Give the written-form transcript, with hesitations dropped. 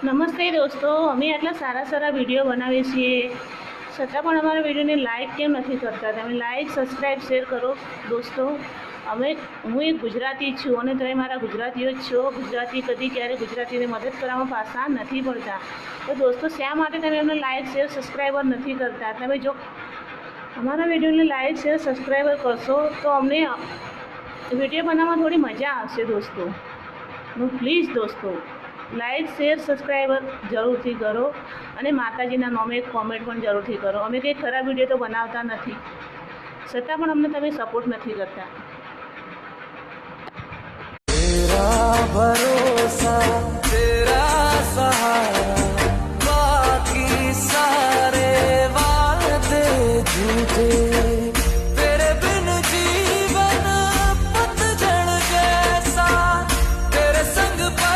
નમસ્તે દોસ્તો, અમે આટલા સારા સારા વિડીયો બનાવીએ છીએ છતાં પણ અમારા વિડીયોને લાઇક કેમ નથી કરતા? તમે લાઇક, સબસ્ક્રાઈબ, શેર કરો દોસ્તો. હું એક ગુજરાતી છું અને તમે મારા ગુજરાતીઓ જ છો. ગુજરાતી કદી ક્યારે ગુજરાતીને મદદ કરવામાં પાછા નથી પડતા. તો દોસ્તો, શા માટે તમે અમને લાઇક, શેર, સબસ્ક્રાઈબર નથી કરતા? તમે જો અમારા વિડીયોને લાઇક, શેર, સબસ્ક્રાઈબર કરશો તો અમને વિડીયો બનાવવામાં થોડી મજા આવશે દોસ્તો. પ્લીઝ દોસ્તો, લાઇક, શેર, સબસ્ક્રાઈબર જરૂરથી કરો અને માતાજીના નામે એક કોમેન્ટ પણ જરૂરથી કરો. અમે કંઈ ખરાબ વિડીયો તો બનાવતા નથી, છતાં પણ અમને તમે સપોર્ટ નથી કરતા.